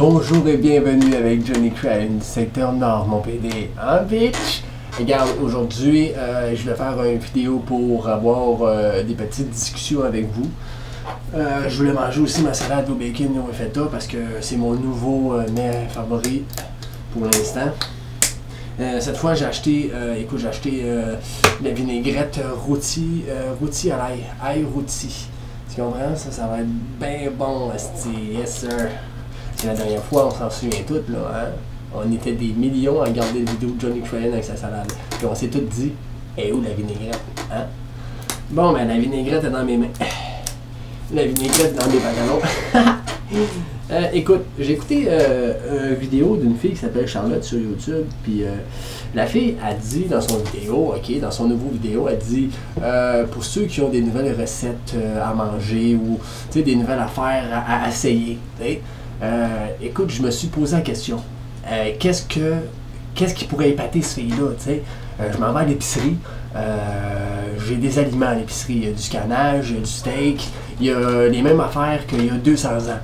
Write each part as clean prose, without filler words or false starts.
Bonjour et bienvenue avec Johnny Crane du secteur Nord, mon PD en bitch. Regarde, aujourd'hui, je vais faire une vidéo pour avoir des petites discussions avec vous. Je voulais manger aussi ma salade au bacon au feta parce que c'est mon nouveau mets favori pour l'instant. Cette fois, j'ai acheté, la vinaigrette rôti à l'ail, ail rôti. Tu comprends? Ça va être bien bon, yes sir. C'est la dernière fois, on s'en souvient toutes, là, hein? On était des millions à regarder la vidéo de Johnny Crane avec sa salade. Puis on s'est tous dit, eh où la vinaigrette, hein? Bon, ben la vinaigrette est dans mes mains. La vinaigrette dans mes pantalons. Écoute, j'ai écouté une vidéo d'une fille qui s'appelle Charlotte sur YouTube, puis la fille a dit dans son vidéo, dans son nouveau vidéo, elle dit pour ceux qui ont des nouvelles recettes à manger ou des nouvelles affaires à essayer, écoute, je me suis posé la question, qu'est-ce qui pourrait épater ce fille-là, je m'en vais à l'épicerie, j'ai des aliments à l'épicerie, il y a du canage, il y a du steak, il y a les mêmes affaires qu'il y a 200 ans.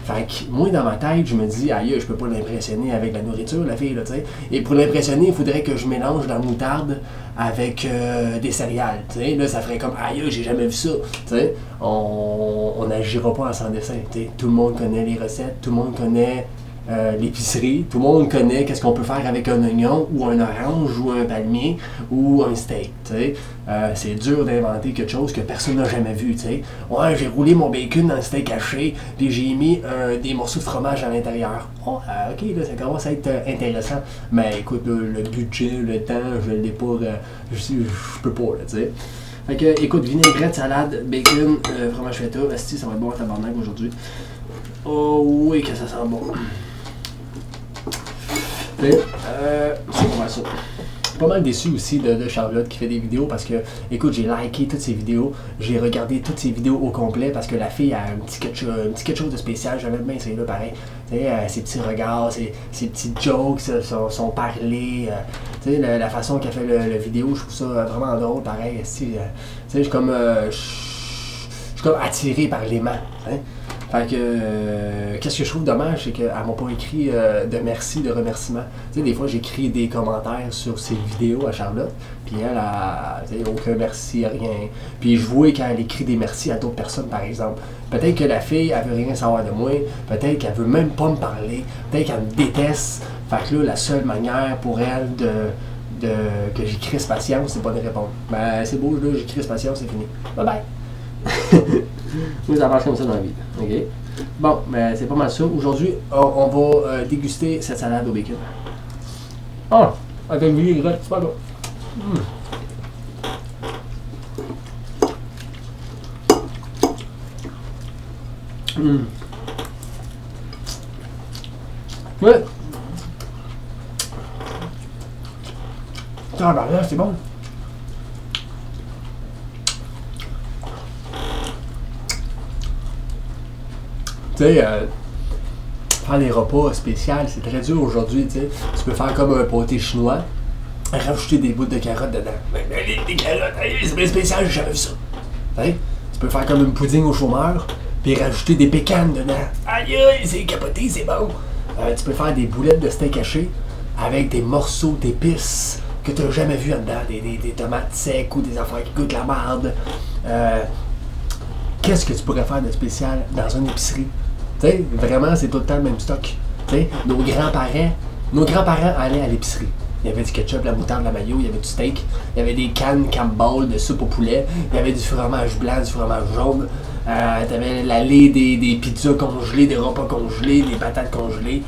Fait que moi, dans ma tête, je me dis, aïe, je peux pas l'impressionner avec la nourriture, la fille, là, tu sais. Et pour l'impressionner, il faudrait que je mélange la moutarde avec des céréales, tu sais. Là, ça ferait comme, aïe, j'ai jamais vu ça, tu sais. On n'agira pas sans dessin, tu sais. Tout le monde connaît les recettes, tout le monde connaît l'épicerie, tout le monde connaît qu'est-ce qu'on peut faire avec un oignon, ou un orange, ou un palmier, ou un steak, tu sais. C'est dur d'inventer quelque chose que personne n'a jamais vu, tu sais. Ouais, j'ai roulé mon bacon dans le steak haché, puis j'ai mis des morceaux de fromage à l'intérieur. Oh, ok, là, ça commence à être intéressant. Mais écoute, le budget, le temps, je l'ai pas, je peux pas, là, tu sais. Fait que, écoute, vinaigrette, salade, bacon, fromage feta, asti, ça va être bon à tabarnak aujourd'hui. Oh oui, que ça sent bon. C'est pas mal ça. Je suis pas mal déçu aussi de Charlotte qui fait des vidéos parce que, écoute, j'ai liké toutes ses vidéos, j'ai regardé toutes ses vidéos au complet parce que la fille a un petit quelque chose de spécial, j'aime bien c'est là pareil. Tu sais, ses petits regards, ses petits jokes, son parler, tu sais, la façon qu'elle fait la vidéo, je trouve ça vraiment drôle, pareil. Tu sais, je suis comme attiré par l'aimant. Hein? Fait que, qu'est-ce que je trouve dommage, c'est qu'elle m'a pas écrit de merci, de remerciement. Tu sais, des fois, j'écris des commentaires sur ses vidéos à Charlotte, puis elle a aucun merci, rien. Puis je vois qu'elle écrit des merci à d'autres personnes, par exemple. Peut-être que la fille, elle veut rien savoir de moi, peut-être qu'elle veut même pas me parler, peut-être qu'elle me déteste. Fait que là, la seule manière pour elle que j'écris patience, c'est pas de répondre. Ben, c'est beau, là, j'écris patience, c'est fini. Bye bye! Moi, ça marche comme ça dans la vie. OK? Bon, ben, c'est pas mal ça. Aujourd'hui, on va déguster cette salade au bacon. Ah! Avec une vinaigrette, c'est pas bon. Ouais! Ah, ben là, c'est bon. Tu sais, faire des repas spéciaux, c'est très dur aujourd'hui, tu sais. Tu peux faire comme un pâté chinois, rajouter des bouts de carottes dedans. Des carottes, c'est bien spécial, j'ai jamais vu ça. Tu peux faire comme une pudding au chômeur, puis rajouter des pécanes dedans. Aïe, c'est capoté, c'est bon. Tu peux faire des boulettes de steak haché avec des morceaux d'épices que tu n'as jamais vu en dedans, des tomates secs ou des affaires qui goûtent la marde. Qu'est-ce que tu pourrais faire de spécial dans une épicerie? T'sais, vraiment, c'est tout le temps le même stock. T'sais, nos grands-parents allaient à l'épicerie. Il y avait du ketchup, la moutarde, la mayo, il y avait du steak, il y avait des cannes Campbell de soupe au poulet, il y avait du fromage blanc, du fromage jaune, t'avais l'allée des pizzas congelées, des repas congelés, des patates congelées,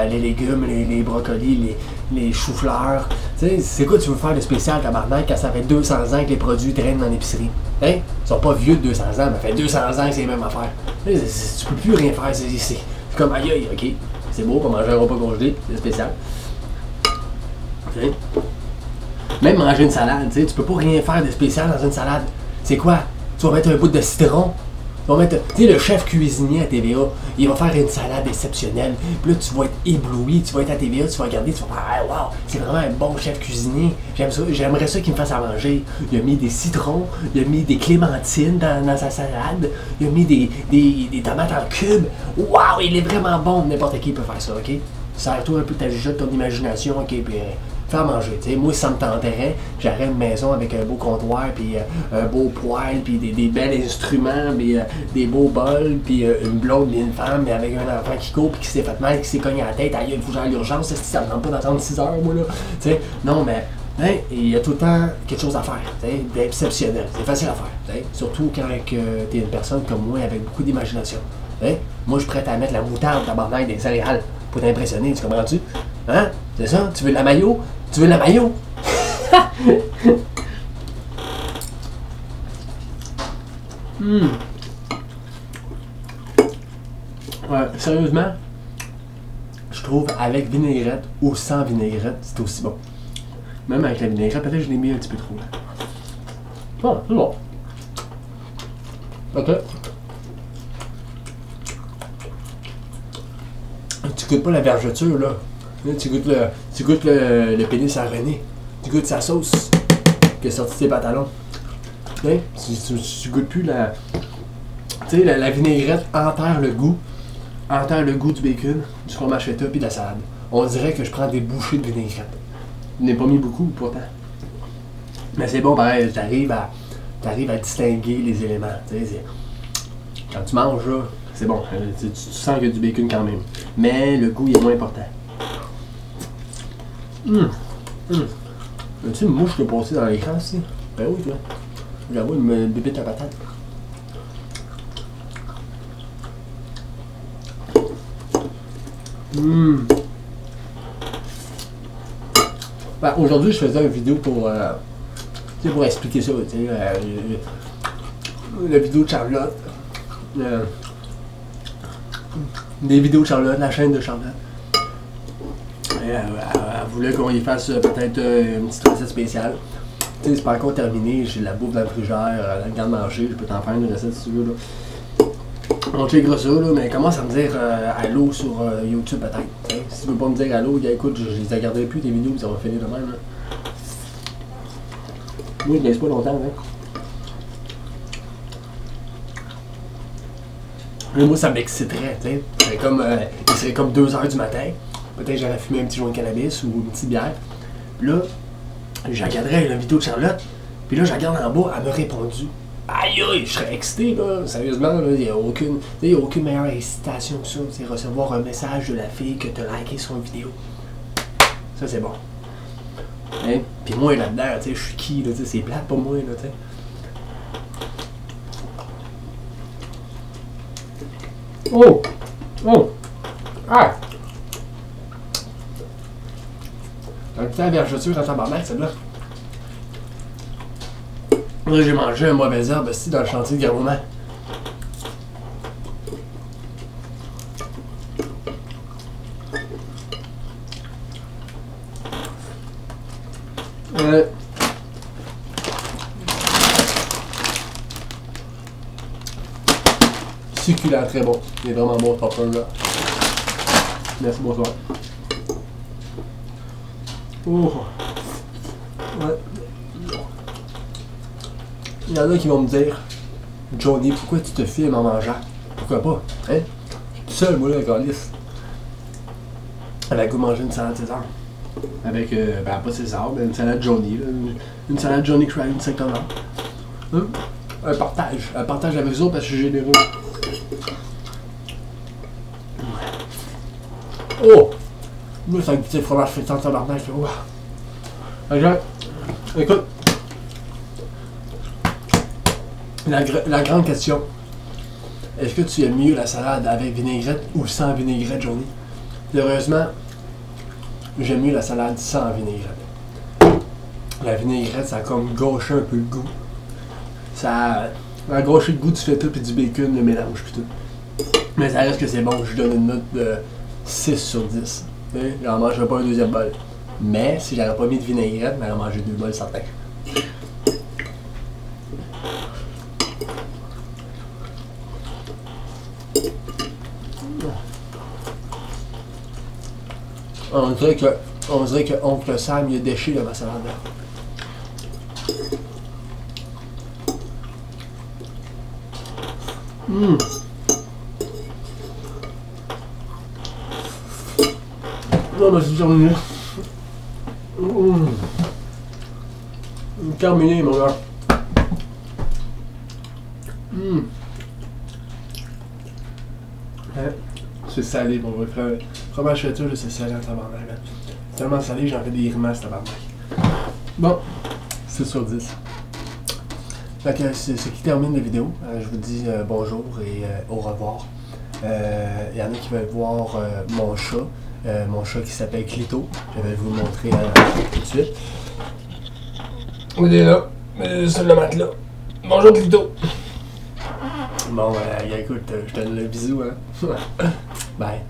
les légumes, les brocolis, les choux-fleurs. C'est quoi tu veux faire de spécial, tabarnak, quand ça fait 200 ans que les produits traînent dans l'épicerie? Hein? Ils sont pas vieux de 200 ans, mais ça fait 200 ans que c'est les mêmes affaires. Tu peux plus rien faire, c'est comme aïe aïe, ok, c'est beau pour manger un repas congelé, c'est spécial. T'sais? Même manger une salade, tu peux pas rien faire de spécial dans une salade. C'est quoi? Tu vas mettre un bout de citron, Ils vont mettre, tu sais, le chef cuisinier à TVA, il va faire une salade exceptionnelle. Puis là, tu vas être ébloui, tu vas être à TVA, tu vas regarder, tu vas faire, ah, wow, c'est vraiment un bon chef cuisinier. J'aime ça, j'aimerais ça qu'il me fasse à manger. Il a mis des citrons, il a mis des clémentines dans sa salade, il a mis des tomates en cubes. Wow, il est vraiment bon. N'importe qui peut faire ça, ok? Sers-toi un peu ta jugeote, ton imagination, ok? Puis fais à manger. T'sais, moi, si ça me tenterait, j'aurais une maison avec un beau comptoir, puis un beau poêle, puis des bels instruments, puis des beaux bols, puis une blonde et une femme, mais avec un enfant qui court, puis qui s'est fait mal, qui s'est cogné à la tête. Aïe, il faut que j'aille à l'urgence, ça me tente pas d'attendre 6 heures, moi, là. T'sais, non, mais hein, il y a tout le temps quelque chose à faire, d'exceptionnel. C'est facile à faire, surtout quand tu es une personne comme moi avec beaucoup d'imagination. Moi, je suis prêt à mettre la moutarde, tabarnak, des céréales pour t'impressionner, tu comprends-tu? Hein? C'est ça? Tu veux de la maillot? Tu veux de la maillot? Ouais, sérieusement, je trouve avec vinaigrette ou sans vinaigrette, c'est aussi bon. Même avec la vinaigrette, peut-être que je l'ai mis un petit peu trop là. Ah, c'est bon. Ok. Tu goûtes pas la vergeture là. Tu goûtes le pénis à René. Tu goûtes sa sauce qui est sortie de tes pantalons. Tu goûtes plus la. Tu sais, la vinaigrette enterre le goût. Enterre le goût du bacon, du fromage feta puis de la salade. On dirait que je prends des bouchées de vinaigrette. Je n'ai pas mis beaucoup pourtant. Mais c'est bon pareil, t'arrives à distinguer les éléments. Quand tu manges là, c'est bon. Tu sens qu'il y a du bacon quand même. Mais le goût il est moins important. As-tu une mouche qui a passé dans l'écran aussi? Ben oui, toi. J'avoue, il me bébite la patate. Ben, aujourd'hui, je faisais une vidéo pour expliquer ça. La vidéo de Charlotte. Des vidéos de Charlotte, la chaîne de Charlotte. Elle voulait qu'on y fasse peut-être une petite recette spéciale. Tu sais, c'est pas encore terminé, j'ai de la bouffe dans le frigère, dans le garde-manger, je peux t'en faire une recette si tu veux. Là. On checkera ça, là, mais commence à me dire allô sur YouTube peut-être. Si tu veux pas me dire allô, écoute, je les regarderai plus tes vidéos, ça va finir de même. Là. Moi, je laisse pas longtemps. Mais moi, ça m'exciterait, tu sais. Il serait comme 2 h du matin. Peut-être j'aurais fumé un petit joint de cannabis ou une petite bière. Puis là, je regarderais la vidéo de Charlotte. Puis là, je regarde en bas, elle m'a répondu. Aïe aïe, je serais excité, là. Sérieusement, il n'y a aucune meilleure excitation que ça. C'est recevoir un message de la fille que tu as liké sur une vidéo. Ça, c'est bon. Hein? Puis moi, là-dedans, tu sais, je suis qui, là, c'est plate pour moi, là, tu sais. Oh! Oh! Ah! Un petit vergeture dans ta barnaque, celle-là. Là, j'ai mangé un mauvais herbe aussi dans le chantier de Garouman. Succulent, très bon. Il est vraiment bon, topper là. Merci, bonsoir. Oh. Ouais. Il y en a qui vont me dire, Johnny, pourquoi tu te filmes en mangeant? Pourquoi pas? Hein? Tout seul, moi, là, calice. Avec vous manger une salade César. Avec, ben pas César, mais une salade Johnny, là. Une salade Johnny Crab, une 5 $. Hein? Un partage avec vous autres parce que je suis généreux. Oh! Moi, c'est un petit fromage fait en tabarnak, là. Écoute. La grande question. Est-ce que tu aimes mieux la salade avec vinaigrette ou sans vinaigrette, Johnny? Heureusement, j'aime mieux la salade sans vinaigrette. La vinaigrette, ça a comme gâché un peu le goût. Ça a gâché le goût du feta et du bacon, le mélange pis tout. Mais ça reste que c'est bon, je donne une note de 6 sur 10. J'en mangerai pas un deuxième bol. Mais si j'aurais pas mis de vinaigrette, j'aurais mangé 2 bols certains. On dirait que Oncle Sam il a déché le masala. Non, mais c'est terminé. Terminé, mon gars. Hein? C'est salé, mon gars. Fromage fêteux, c'est salé en tabarnak. C'est tellement salé, j'en fais des grimaces, tabarnak. Bon, 6 sur 10. Fait que c'est ce qui termine la vidéo. Je vous dis bonjour et au revoir. Il y en a qui veulent voir mon chat qui s'appelle Clito. Je vais vous le montrer tout de suite. Il est là, sur le matelas. Bonjour Clito. Bon, écoute, je te donne le bisou, hein. Bye.